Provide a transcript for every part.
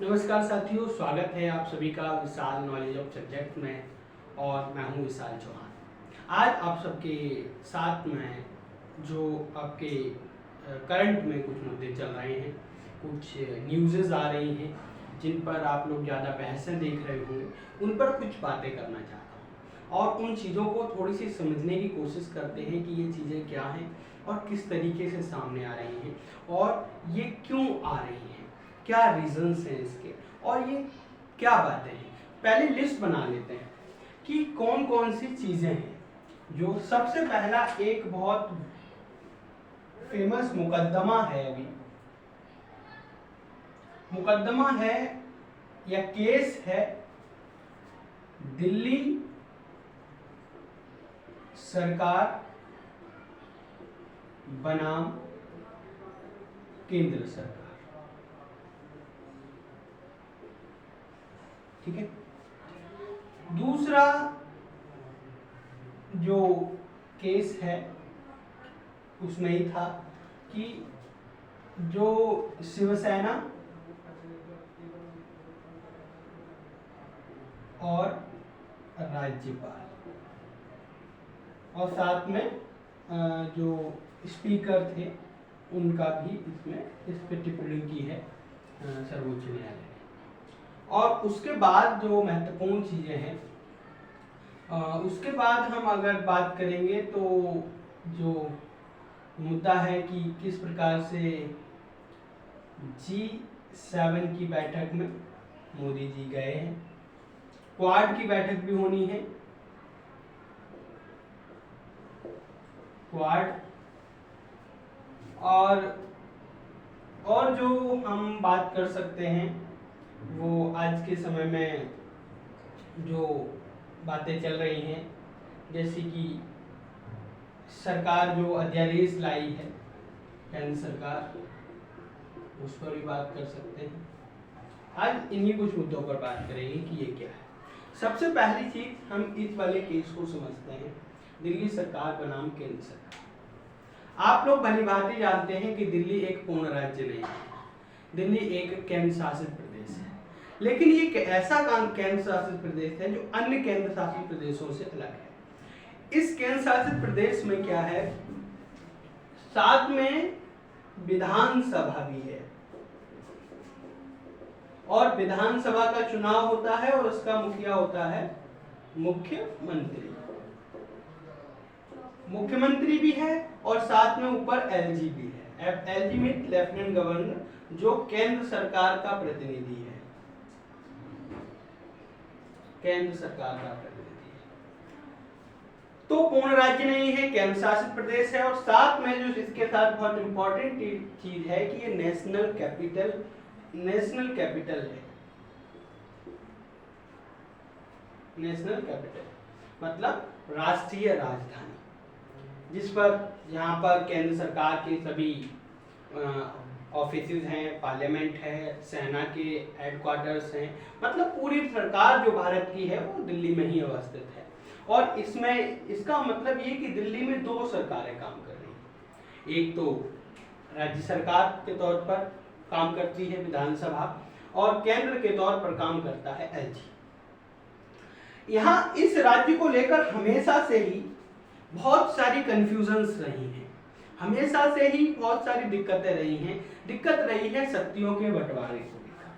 नमस्कार साथियों, स्वागत है आप सभी का विशाल नॉलेज ऑफ सब्जेक्ट में। और मैं हूं विशाल चौहान। आज आप सबके साथ में जो आपके करंट में कुछ मुद्दे चल रहे हैं, कुछ न्यूज़ेस आ रही हैं जिन पर आप लोग ज़्यादा बहसें देख रहे होंगे, उन पर कुछ बातें करना चाहता हूं और उन चीज़ों को थोड़ी सी समझने की कोशिश करते हैं कि ये चीज़ें क्या हैं और किस तरीके से सामने आ रही हैं और ये क्यों आ रही हैं, क्या रीजंस हैं इसके और ये क्या बातें हैं। पहले लिस्ट बना लेते हैं कि कौन कौन सी चीजें हैं। जो सबसे पहला एक बहुत फेमस मुकदमा है, अभी मुकदमा है या केस है दिल्ली सरकार बनाम केंद्र सरकार। ठीक है। दूसरा जो केस है उसमें ही था कि जो शिवसेना और राज्यपाल और साथ में जो स्पीकर थे उनका भी इस पे टिप्पणी की है सर्वोच्च न्यायालय ने। और उसके बाद जो महत्वपूर्ण चीज़ें हैं, उसके बाद हम अगर बात करेंगे तो जो मुद्दा है कि किस प्रकार से G7 की बैठक में मोदी जी गए हैं, क्वाड की बैठक भी होनी है, क्वाड और जो हम बात कर सकते हैं वो आज के समय में जो बातें चल रही हैं, जैसे कि सरकार जो अध्यादेश लाई है केंद्र सरकार, उस पर भी बात कर सकते हैं। आज इन्हीं कुछ मुद्दों पर बात करेंगे कि ये क्या है। सबसे पहली चीज हम इस वाले केस को समझते हैं, दिल्ली सरकार बनाम केंद्र सरकार। आप लोग भली भांति जानते हैं कि दिल्ली एक पूर्ण राज्य नहीं है, दिल्ली एक केंद्र शासित प्रदेश है। लेकिन ये एक ऐसा केंद्र शासित प्रदेश है जो अन्य केंद्र शासित प्रदेशों से अलग है। इस केंद्र शासित प्रदेश में क्या है, साथ में विधानसभा भी है और विधानसभा का चुनाव होता है और उसका मुखिया होता है मुख्यमंत्री। मुख्यमंत्री भी है और साथ में ऊपर एलजी भी है। एलजी में लेफ्टिनेंट गवर्नर, जो केंद्र सरकार का प्रतिनिधि है, केंद्र सरकार का प्रतिनिधि है। तो पूर्ण राज्य नहीं है, केंद्र शासित प्रदेश है। और साथ में जो इसके साथ बहुत इंपॉर्टेंट चीज है कि ये नेशनल कैपिटल है। नेशनल कैपिटल मतलब राष्ट्रीय राजधानी, जिस पर यहाँ पर केंद्र सरकार के सभी ऑफिसेज हैं, पार्लियामेंट है, सेना के हेडक्वार्टर्स हैं, मतलब पूरी सरकार जो भारत की है वो दिल्ली में ही अवस्थित है। और इसमें इसका मतलब ये कि दिल्ली में दो सरकारें काम कर रही हैं। एक तो राज्य सरकार के तौर पर काम करती है विधानसभा, और केंद्र के तौर पर काम करता है एलजी। यहाँ इस राज्य को लेकर हमेशा से ही बहुत सारी कंफ्यूजन्स रही हैं, हमेशा से ही बहुत सारी दिक्कतें रही हैं। दिक्कत रही है शक्तियों के बंटवारे को लेकर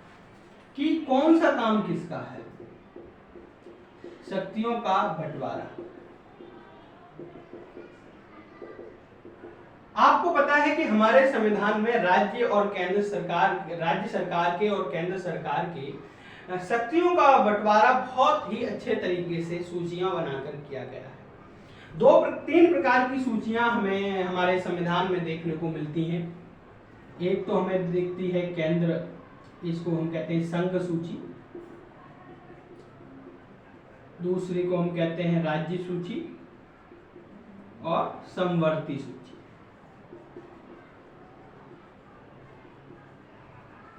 कि कौन सा काम किसका है, शक्तियों का बंटवारा। आपको पता है कि हमारे संविधान में राज्य सरकार के और केंद्र सरकार के शक्तियों का बंटवारा बहुत ही अच्छे तरीके से सूचियां बनाकर किया गया है। तीन प्रकार की सूचियां हमें हमारे संविधान में देखने को मिलती हैं। एक तो हमें दिखती है केंद्र, इसको हम कहते हैं संघ सूची। दूसरी को हम कहते हैं राज्य सूची और समवर्ती सूची।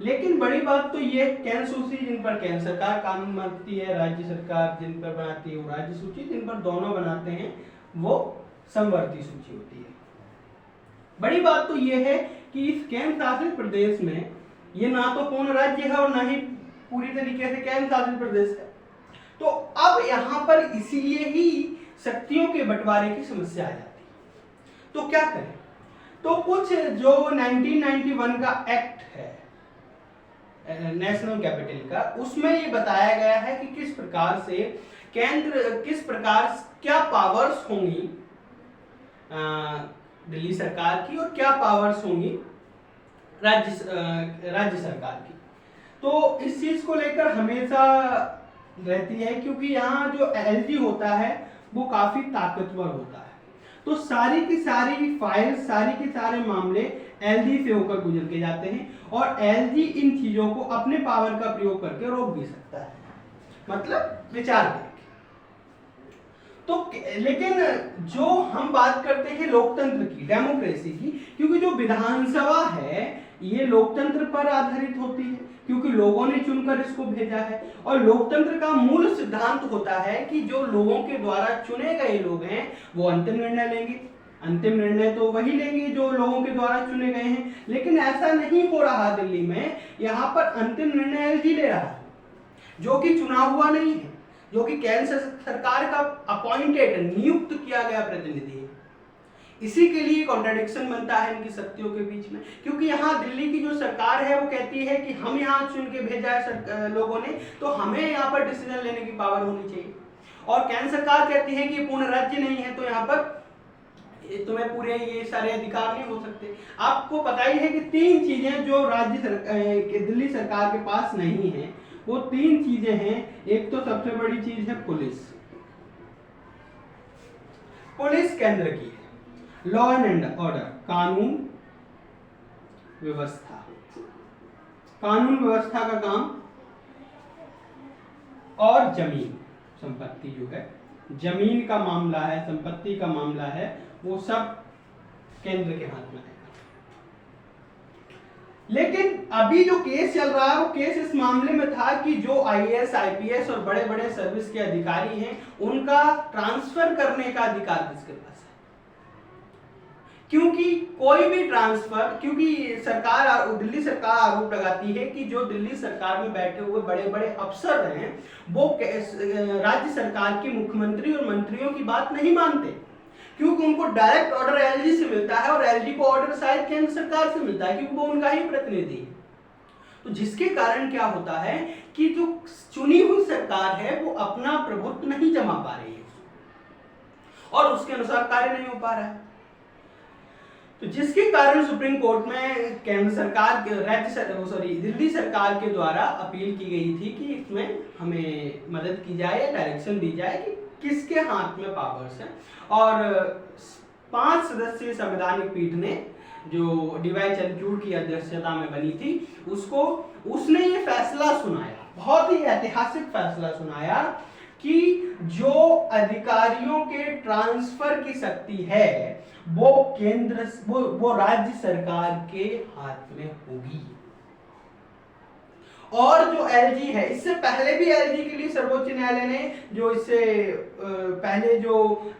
लेकिन बड़ी बात तो ये केंद्र सूची जिन पर केंद्र सरकार कानून बनाती है, राज्य सरकार जिन पर बनाती है वो राज्य सूची, जिन पर दोनों बनाते हैं वो समवर्ती सूची होती है। बड़ी बात तो ये है कि इस केंद्र शासित प्रदेश में ये ना तो पूर्ण राज्य है और ना ही पूरी तरीके से केंद्र शासित प्रदेश है। तो अब यहाँ पर इसीलिए ही शक्तियों के बंटवारे की समस्या आ जाती है। तो क्या करें? तो कुछ जो 1991 का एक्ट है नेशनल कैपिटल का, उसमें ये बताया गया है कि किस प्रकार से किस प्रकार क्या पावर्स होंगी दिल्ली सरकार की और क्या पावर्स होंगी राज्य सरकार की। तो इस चीज को लेकर हमेशा रहती है, क्योंकि यहाँ जो एलजी होता है वो काफी ताकतवर होता है। तो सारी की सारी फाइल, सारी के सारे मामले एलजी से होकर गुजर के जाते हैं और एलजी इन चीजों को अपने पावर का प्रयोग करके रोक भी सकता है, मतलब विचार करके। तो लेकिन जो हम बात करते हैं लोकतंत्र की, डेमोक्रेसी की, क्योंकि जो विधानसभा है ये लोकतंत्र पर आधारित होती है, क्योंकि लोगों ने चुनकर इसको भेजा है। और लोकतंत्र का मूल सिद्धांत होता है कि जो लोगों के द्वारा चुने गए लोग हैं वो अंतिम निर्णय लेंगे। अंतिम निर्णय तो वही लेंगे जो लोगों के द्वारा चुने गए हैं, लेकिन ऐसा नहीं हो रहा दिल्ली में। यहाँ पर अंतिम निर्णय एलजी ले रहा है, जो कि चुना हुआ नहीं है, जो कि केंद्र सरकार का अपॉइंटेड, नियुक्त किया गया प्रतिनिधि है। इसी के लिए कॉन्ट्रडिक्शन बनता है इनकी शक्तियों के बीच में, क्योंकि यहाँ दिल्ली की जो सरकार है वो कहती है कि हम यहाँ चुन के भेजा है लोगों ने, तो हमें यहाँ पर डिसीजन लेने की पावर होनी चाहिए। और केंद्र सरकार कहती है कि पूर्ण राज्य नहीं है, तो यहाँ पर तुम्हें पूरे ये सारे अधिकार नहीं हो सकते। आपको पता ही है कि 3 चीजें जो दिल्ली सरकार के पास नहीं है, वो 3 चीजें हैं। एक तो सबसे बड़ी चीज है पुलिस केंद्र की है, लॉ एंड ऑर्डर, कानून व्यवस्था का काम, और जमीन संपत्ति जो है, जमीन का मामला है, संपत्ति का मामला है, वो सब केंद्र के हाथ में है। लेकिन अभी जो केस चल रहा है वो केस इस मामले में था कि जो आईएएस, आईपीएस और बड़े बड़े सर्विस के अधिकारी हैं उनका ट्रांसफर करने का अधिकार किसके पास है। क्योंकि कोई भी ट्रांसफर, क्योंकि दिल्ली सरकार आरोप लगाती है कि जो दिल्ली सरकार में बैठे हुए बड़े बड़े अफसर हैं वो राज्य सरकार के मुख्यमंत्री और मंत्रियों की बात नहीं मानते, क्योंकि उनको डायरेक्ट ऑर्डर एलजी से मिलता है और एलजी को ऑर्डर शायद केंद्र सरकार से मिलता है, क्योंकि वो उनका ही प्रतिनिधि है। तो जिसके कारण क्या होता है कि जो चुनी हुई सरकार है वो अपना प्रभुत्व नहीं जमा पा रही है और उसके अनुसार कार्य नहीं हो पा रहा है। तो जिसके कारण सुप्रीम कोर्ट में केंद्र सरकार, दिल्ली सरकार के द्वारा अपील की गई थी कि इसमें हमें मदद की जाए, डायरेक्शन दी जाए कि किसके हाथ में पावर्स हैं। और 5 सदस्यीय संवैधानिक पीठ ने, जो डीवाई चंद्रचूड़ की अध्यक्षता में बनी थी, उसने ये फैसला सुनाया, बहुत ही ऐतिहासिक फैसला सुनाया कि जो अधिकारियों के ट्रांसफर की शक्ति है वो राज्य सरकार के हाथ में होगी। और जो एलजी है, इससे पहले भी एलजी के लिए सर्वोच्च न्यायालय ने, जो इससे पहले जो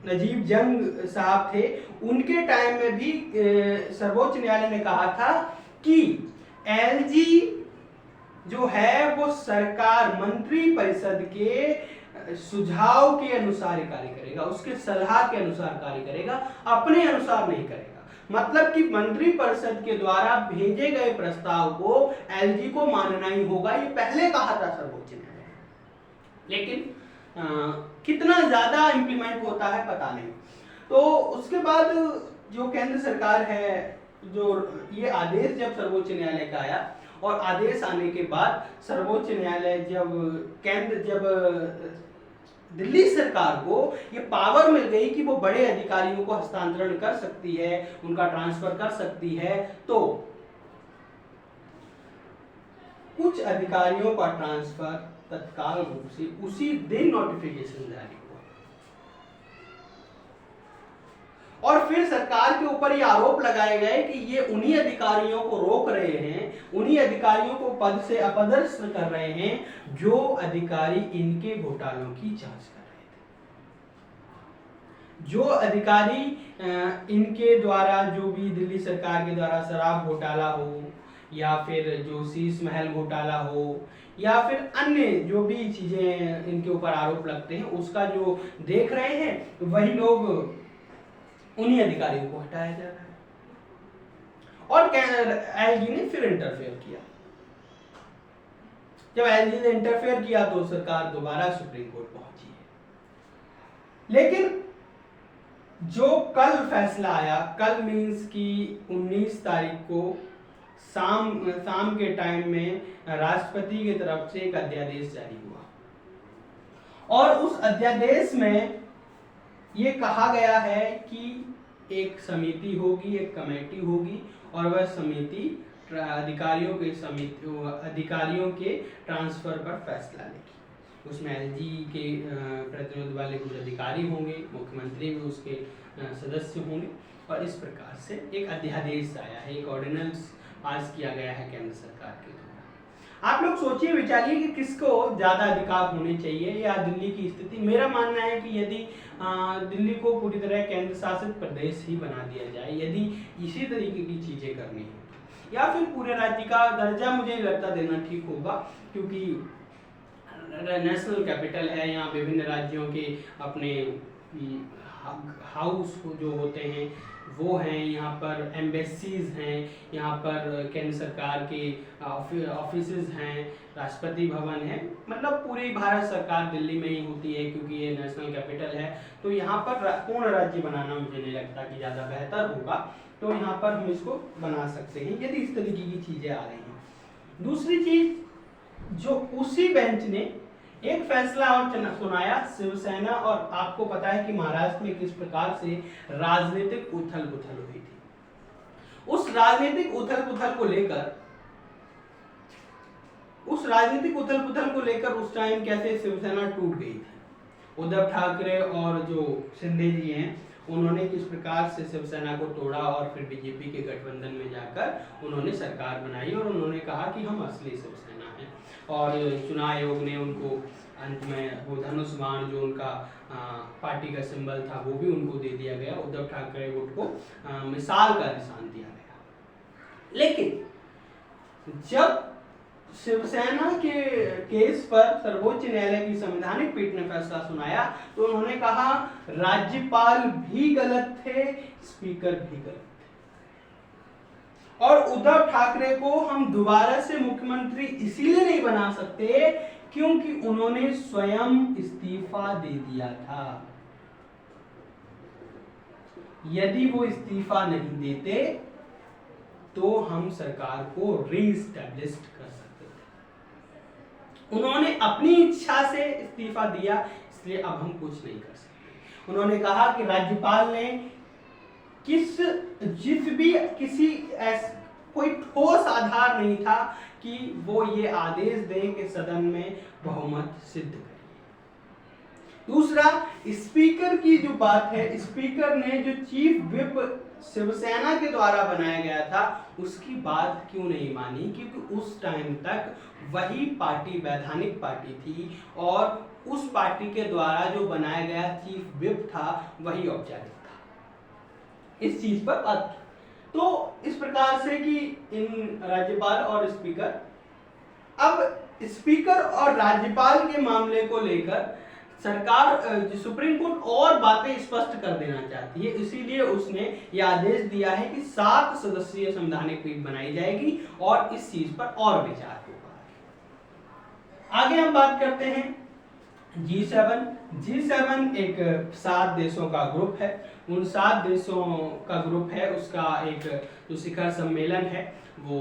नजीब जंग साहब थे उनके टाइम में भी सर्वोच्च न्यायालय ने कहा था कि एलजी जो है वो सरकार, मंत्री परिषद के सुझाव के अनुसार कार्य करेगा, उसके सलाह के अनुसार कार्य करेगा, अपने अनुसार नहीं करेगा। मतलब कि मंत्री परिषद के द्वारा भेजे गए प्रस्ताव को एलजी को मानना ही होगा, ये पहले कहा था सर्वोच्च न्यायालय। लेकिन कितना ज्यादा इंप्लीमेंट होता है पता नहीं। तो उसके बाद जो केंद्र सरकार है, जो ये आदेश जब सर्वोच्च न्यायालय का आया, और आदेश आने के बाद सर्वोच्च न्यायालय जब दिल्ली सरकार को ये पावर मिल गई कि वो बड़े अधिकारियों को हस्तांतरण कर सकती है, उनका ट्रांसफर कर सकती है, तो कुछ अधिकारियों का ट्रांसफर तत्काल रूप से उसी दिन नोटिफिकेशन जारी हुआ। और फिर सरकार के ऊपर ये आरोप लगाए गए कि ये उन्हीं अधिकारियों को रोक रहे हैं, उन्हीं अधिकारियों को पद से अपदस्थ कर रहे हैं जो अधिकारी इनके घोटालों की जांच कर रहे थे। जो अधिकारी इनके द्वारा, जो भी दिल्ली सरकार के द्वारा शराब घोटाला हो या फिर जो शीश महल घोटाला हो, या फिर अन्य जो भी चीजें इनके ऊपर आरोप लगते हैं, उसका जो देख रहे हैं वही लोग, उन्हीं अधिकारियों को हटाया जा रहा है। और एलजी ने फिर इंटरफेयर किया। जब एलजी ने इंटरफेयर किया तो सरकार दोबारा सुप्रीम कोर्ट पहुंची है। लेकिन जो कल फैसला आया, कल मीन्स की 19 तारीख को शाम के टाइम में राष्ट्रपति की तरफ से एक अध्यादेश जारी हुआ और उस अध्यादेश में ये कहा गया है कि एक समिति होगी, एक कमेटी होगी और वह समिति अधिकारियों के ट्रांसफर पर फैसला लेगी। उसमें एलजी के प्रतिनिधित्व वाले कुछ अधिकारी होंगे, मुख्यमंत्री भी उसके सदस्य होंगे और इस प्रकार से एक अध्यादेश आया है, एक ऑर्डिनेंस पास किया गया है केंद्र सरकार के द्वारा। आप लोग सोचिए विचारिए कि किसको ज्यादा अधिकार होने चाहिए या दिल्ली की स्थिति। मेरा मानना है कि यदि दिल्ली को पूरी तरह केंद्र शासित प्रदेश ही बना दिया जाए, यदि इसी तरीके की चीजें करनी है, या फिर पूरे राज्य का दर्जा मुझे लगता देना ठीक होगा, क्योंकि नेशनल कैपिटल है, यहाँ विभिन्न राज्यों के अपने हाउस जो होते हैं वो हैं, यहाँ पर एम्बेसीज हैं, यहाँ पर केंद्र सरकार के ऑफिसेज हैं, राष्ट्रपति भवन है, मतलब पूरी भारत सरकार दिल्ली में ही होती है क्योंकि ये नेशनल कैपिटल है। तो यहाँ पर पूर्ण राज्य बनाना मुझे नहीं लगता कि ज़्यादा बेहतर होगा, तो यहाँ पर हम इसको बना सकते हैं यदि इस तरीके की चीज़ें आ रही हैं। दूसरी चीज, जो उसी बेंच ने एक फैसला और सुनाया शिवसेना, और आपको पता है कि महाराष्ट्र में किस प्रकार से राजनीतिक उथल पुथल हुई थी। उस राजनीतिक उथल पुथल को लेकर उस टाइम कैसे शिवसेना टूट गई थी। उद्धव ठाकरे और जो शिंदे जी हैं उन्होंने किस प्रकार से शिवसेना को तोड़ा और फिर बीजेपी के गठबंधन में जाकर उन्होंने सरकार बनाई और उन्होंने कहा कि हम असली शिवसेना हैं, और चुनाव आयोग ने उनको अंत में वो धनुष बाण जो उनका पार्टी का सिंबल था वो भी उनको दे दिया गया। उद्धव ठाकरे गुट को मिसाल का निशान दिया गया। लेकिन जब शिवसेना के केस पर सर्वोच्च न्यायालय की संवैधानिक पीठ ने फैसला सुनाया तो उन्होंने कहा राज्यपाल भी गलत थे, स्पीकर भी गलत थे, और उद्धव ठाकरे को हम दोबारा से मुख्यमंत्री इसीलिए नहीं बना सकते क्योंकि उन्होंने स्वयं इस्तीफा दे दिया था। यदि वो इस्तीफा नहीं देते तो हम सरकार को रीएस्टैब्लिश कर सकते थे। उन्होंने अपनी इच्छा से इस्तीफा दिया, इसलिए अब हम कुछ नहीं कर सकते। उन्होंने कहा कि राज्यपाल ने कोई ठोस आधार नहीं था कि वो ये आदेश दें कि सदन में बहुमत सिद्ध करिए। दूसरा, स्पीकर की जो बात है, स्पीकर ने जो चीफ व्हिप शिवसेना के द्वारा बनाया गया था उसकी बात क्यों नहीं मानी, क्योंकि उस टाइम तक वही पार्टी वैधानिक पार्टी थी और उस पार्टी के द्वारा जो बनाया गया चीफ व्हिप था वही औपचारिक था। इस चीज पर बात तो इस प्रकार से कि इन राज्यपाल और स्पीकर, अब स्पीकर और राज्यपाल के मामले को लेकर सरकार सुप्रीम कोर्ट और बातें स्पष्ट कर देना चाहती है, इसीलिए उसने यह आदेश दिया है कि 7 सदस्यीय संवैधानिक पीठ बनाई जाएगी और इस चीज पर और विचार होगा। आगे हम बात करते हैं G7 एक 7 देशों का ग्रुप है। उन 7 देशों का ग्रुप है, उसका एक जो शिखर सम्मेलन है वो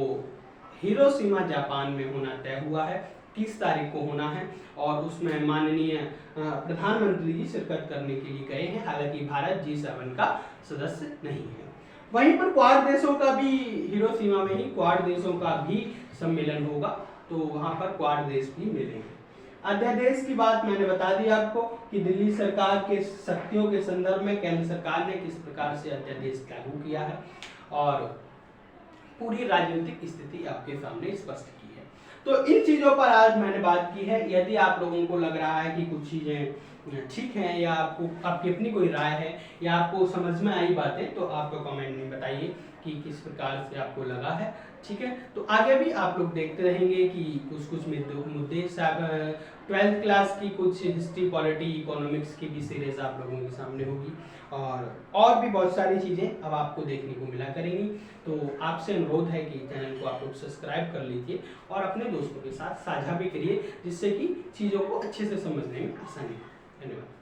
हिरोशिमा जापान में होना तय हुआ है, 30 तारीख को होना है और उसमें माननीय प्रधानमंत्री जी शिरकत करने के लिए गए हैं। हालांकि भारत G7 का सदस्य नहीं है। वहीं पर क्वाड देशों का भी, हिरोशिमा में ही क्वाड देशों का भी सम्मेलन होगा, तो वहां पर क्वाड देश भी मिलेंगे। अध्यादेश की बात मैंने बता दी आपको कि दिल्ली सरकार के शक्तियों के संदर्भ में केंद्र सरकार ने किस प्रकार से अध्यादेश लागू किया है और पूरी राजनीतिक स्थिति आपके सामने स्पष्ट की है। तो इन चीजों पर आज मैंने बात की है। यदि आप लोगों को लग रहा है कि कुछ चीजें ठीक हैं या आपको आपकी अपनी कोई राय है या आपको समझ में आई बातें, तो आपको कमेंट में बताइए। कि किस प्रकार से आपको लगा है। ठीक है, तो आगे भी आप लोग देखते रहेंगे कि कुछ मुद्दे 12th क्लास की कुछ हिस्ट्री, पॉलिटी, इकोनॉमिक्स की भी सीरीज आप लोगों के सामने होगी और भी बहुत सारी चीज़ें अब आपको देखने को मिला करेंगी। तो आपसे अनुरोध है कि चैनल को आप लोग सब्सक्राइब कर लीजिए और अपने दोस्तों के साथ साझा भी करिए, जिससे कि चीज़ों को अच्छे से समझने में आसानी हो। धन्यवाद।